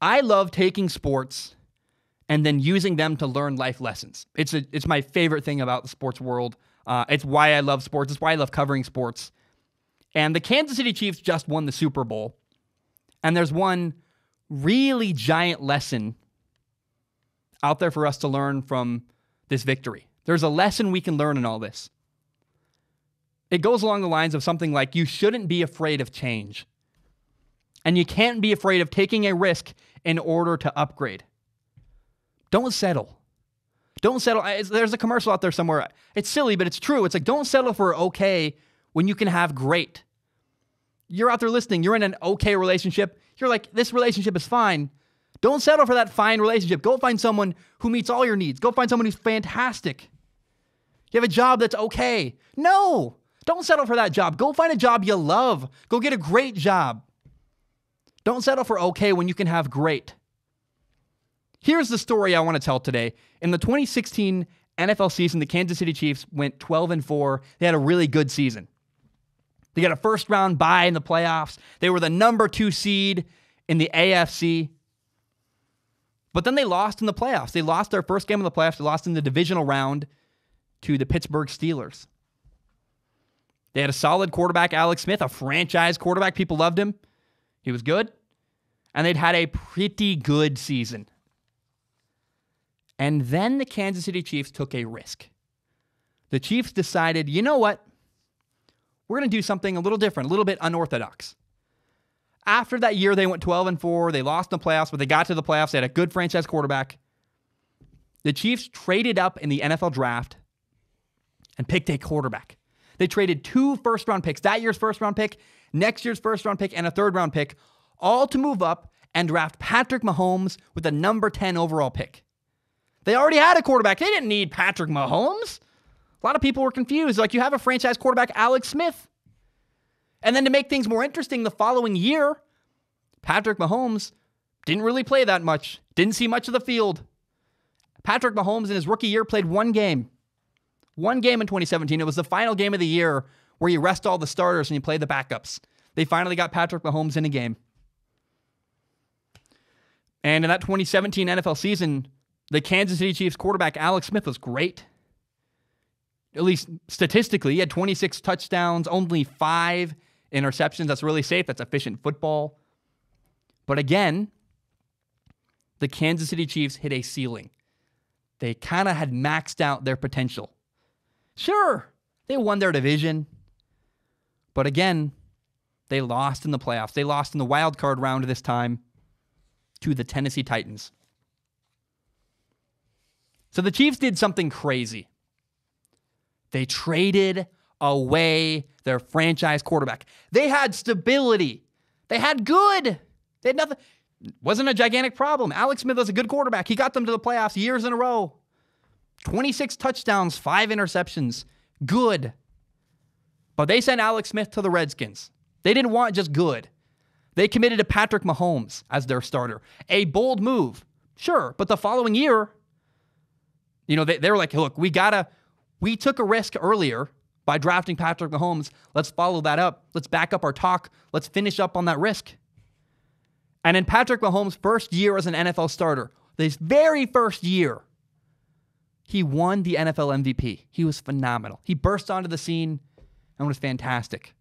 I love taking sports and then using them to learn life lessons. It's my favorite thing about the sports world. It's why I love sports. It's why I love covering sports. And the Kansas City Chiefs just won the Super Bowl. And there's one really giant lesson out there for us to learn from this victory. There's a lesson we can learn in all this. It goes along the lines of something like, you shouldn't be afraid of change. And you can't be afraid of taking a risk in order to upgrade. Don't settle. Don't settle. There's a commercial out there somewhere. It's silly, but it's true. It's like, don't settle for okay when you can have great. You're out there listening. You're in an okay relationship. You're like, this relationship is fine. Don't settle for that fine relationship. Go find someone who meets all your needs. Go find someone who's fantastic. You have a job that's okay. No, don't settle for that job. Go find a job you love. Go get a great job. Don't settle for okay when you can have great. Here's the story I want to tell today. In the 2016 NFL season, the Kansas City Chiefs went 12-4. They had a really good season. They got a first-round bye in the playoffs. They were the number 2 seed in the AFC. But then they lost in the playoffs. They lost their first game of the playoffs. They lost in the divisional round to the Pittsburgh Steelers. They had a solid quarterback, Alex Smith, a franchise quarterback. People loved him. He was good. And they'd had a pretty good season. And then the Kansas City Chiefs took a risk. The Chiefs decided, you know what? We're going to do something a little different, a little bit unorthodox. After that year, they went 12-4. They lost in the playoffs, but they got to the playoffs. They had a good franchise quarterback. The Chiefs traded up in the NFL draft and picked a quarterback. They traded 2 first-round picks, that year's first-round pick, next year's first-round pick, and a third-round pick, all to move up and draft Patrick Mahomes with the number 10 overall pick. They already had a quarterback. They didn't need Patrick Mahomes. A lot of people were confused. Like, you have a franchise quarterback, Alex Smith. And then to make things more interesting, the following year, Patrick Mahomes didn't really play that much. Didn't see much of the field. Patrick Mahomes in his rookie year played one game. One game in 2017. It was the final game of the year where you rest all the starters and you play the backups. They finally got Patrick Mahomes in a game. And in that 2017 NFL season, the Kansas City Chiefs quarterback, Alex Smith, was great. At least statistically, he had 26 touchdowns, only 5 interceptions. That's really safe. That's efficient football. But again, the Kansas City Chiefs hit a ceiling. They kind of had maxed out their potential. Sure, they won their division. But again, they lost in the playoffs. They lost in the wild card round this time to the Tennessee Titans. So the Chiefs did something crazy. They traded away their franchise quarterback. They had stability. They had good. They had nothing. Wasn't a gigantic problem. Alex Smith was a good quarterback. He got them to the playoffs years in a row. 26 touchdowns, 5 interceptions. Good. But they sent Alex Smith to the Redskins. They didn't want just good. They committed to Patrick Mahomes as their starter. A bold move. Sure. But the following year, they were like, look, we took a risk earlier by drafting Patrick Mahomes. Let's follow that up. Let's back up our talk. Let's finish up on that risk. And in Patrick Mahomes' first year as an NFL starter, this very first year, he won the NFL MVP. He was phenomenal. He burst onto the scene and was fantastic.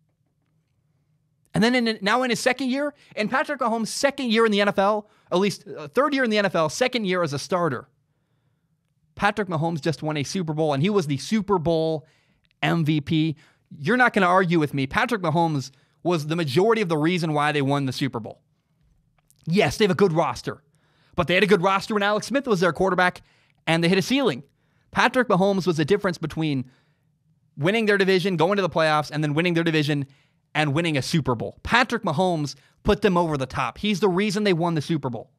And then now in his second year, in Patrick Mahomes' second year in the NFL, at least third year in the NFL, second year as a starter, Patrick Mahomes just won a Super Bowl, and he was the Super Bowl MVP. You're not going to argue with me. Patrick Mahomes was the majority of the reason why they won the Super Bowl. Yes, they have a good roster, but they had a good roster when Alex Smith was their quarterback, and they hit a ceiling. Patrick Mahomes was the difference between winning their division, going to the playoffs, and then winning their division and winning a Super Bowl. Patrick Mahomes put them over the top. He's the reason they won the Super Bowl.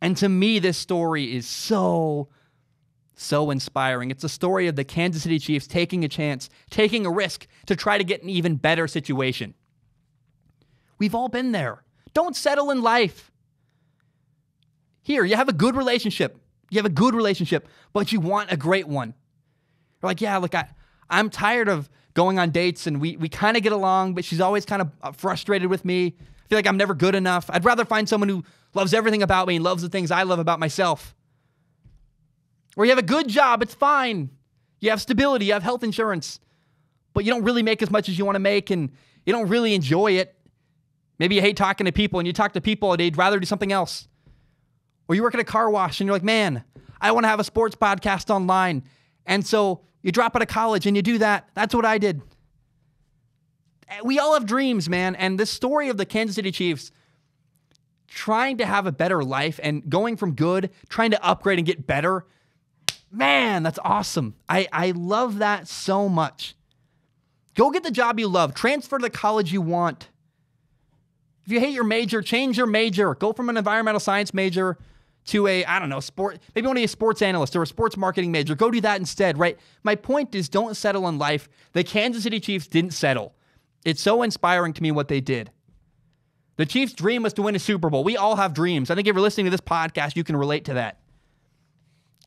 And to me, this story is so inspiring. It's a story of the Kansas City Chiefs taking a chance, taking a risk to try to get an even better situation. We've all been there. Don't settle in life. Here, you have a good relationship. But you want a great one. You're like, yeah, look, I'm tired of going on dates and we kind of get along, but she's always kind of frustrated with me. I feel like I'm never good enough. I'd rather find someone who loves everything about me and loves the things I love about myself. Or you have a good job, it's fine. You have stability, you have health insurance, but you don't really make as much as you want to make and you don't really enjoy it. Maybe you hate talking to people and you talk to people and you'd rather do something else. Or you work at a car wash and you're like, man, I want to have a sports podcast online. And so you drop out of college and you do that. That's what I did. We all have dreams, man. And this story of the Kansas City Chiefs trying to have a better life and going from good, trying to upgrade and get better, man, that's awesome. I love that so much. Go get the job you love. Transfer to the college you want. If you hate your major, change your major. Go from an environmental science major to maybe you want to be a sports analyst or a sports marketing major. Go do that instead, right? My point is, don't settle in life. The Kansas City Chiefs didn't settle. It's so inspiring to me what they did. The Chiefs' dream was to win a Super Bowl. We all have dreams. I think if you're listening to this podcast, you can relate to that.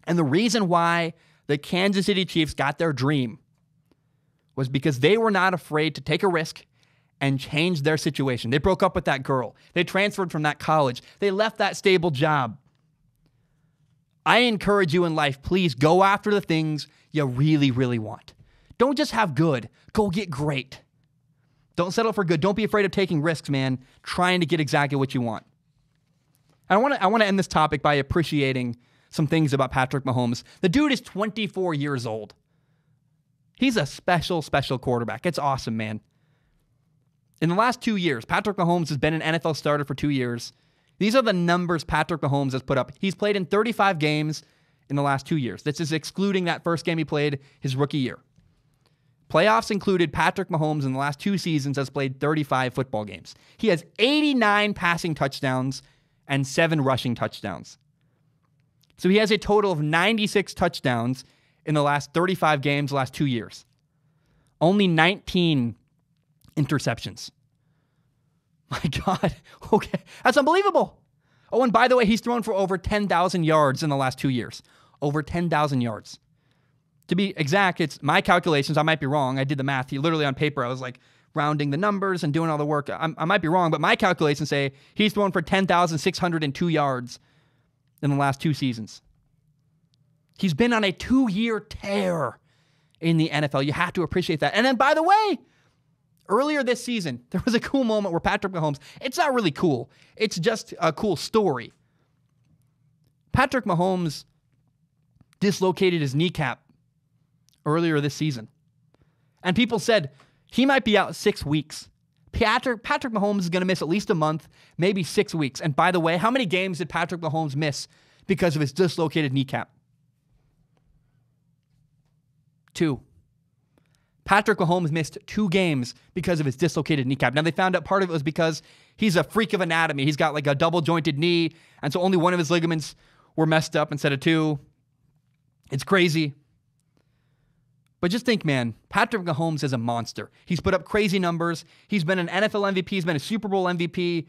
And the reason why the Kansas City Chiefs got their dream was because they were not afraid to take a risk and change their situation. They broke up with that girl. They transferred from that college. They left that stable job. I encourage you in life, please go after the things you really, really want. Don't just have good. Go get great. Don't settle for good. Don't be afraid of taking risks, man, trying to get exactly what you want. I want to end this topic by appreciating some things about Patrick Mahomes. The dude is 24 years old. He's a special, special quarterback. It's awesome, man. In the last 2 years, Patrick Mahomes has been an NFL starter for 2 years. These are the numbers Patrick Mahomes has put up. He's played in 35 games in the last 2 years. This is excluding that first game he played his rookie year. Playoffs included. Patrick Mahomes in the last 2 seasons has played 35 football games. He has 89 passing touchdowns and 7 rushing touchdowns. So he has a total of 96 touchdowns in the last 35 games, the last 2 years. Only 19 interceptions. My God. Okay. That's unbelievable. Oh, and by the way, he's thrown for over 10,000 yards in the last 2 years. Over 10,000 yards. To be exact, it's my calculations. I might be wrong. I did the math. Literally on paper, I was like rounding the numbers and doing all the work. I might be wrong, but my calculations say he's thrown for 10,602 yards in the last 2 seasons. He's been on a 2-year tear in the NFL. You have to appreciate that. And then, by the way, earlier this season, there was a cool moment where Patrick Mahomes, it's not really cool. It's just a cool story. Patrick Mahomes dislocated his kneecap earlier this season. And people said he might be out 6 weeks. Patrick Mahomes is going to miss at least a month, maybe 6 weeks. And by the way, how many games did Patrick Mahomes miss because of his dislocated kneecap? 2. Patrick Mahomes missed 2 games because of his dislocated kneecap. Now, they found out part of it was because he's a freak of anatomy. He's got like a double-jointed knee, and so only one of his ligaments were messed up instead of 2. It's crazy. But just think, man, Patrick Mahomes is a monster. He's put up crazy numbers. He's been an NFL MVP. He's been a Super Bowl MVP.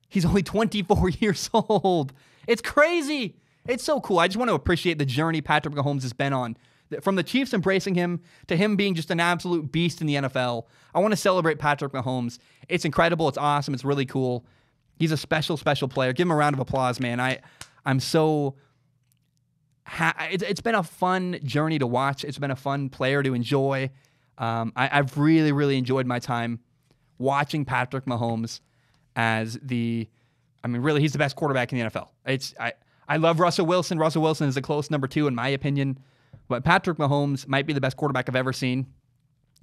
He's only 24 years old. It's crazy. It's so cool. I just want to appreciate the journey Patrick Mahomes has been on. From the Chiefs embracing him to him being just an absolute beast in the NFL. I want to celebrate Patrick Mahomes. It's incredible. It's awesome. It's really cool. He's a special, special player. Give him a round of applause, man. I'm so... It's been a fun journey to watch. It's been a fun player to enjoy. I've really, really enjoyed my time watching Patrick Mahomes really, he's the best quarterback in the NFL. I love Russell Wilson. Russell Wilson is a close number 2 in my opinion. But Patrick Mahomes might be the best quarterback I've ever seen.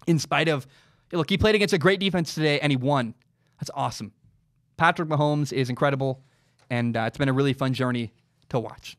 In spite of, look, he played against a great defense today and he won. That's awesome. Patrick Mahomes is incredible. And it's been a really fun journey to watch.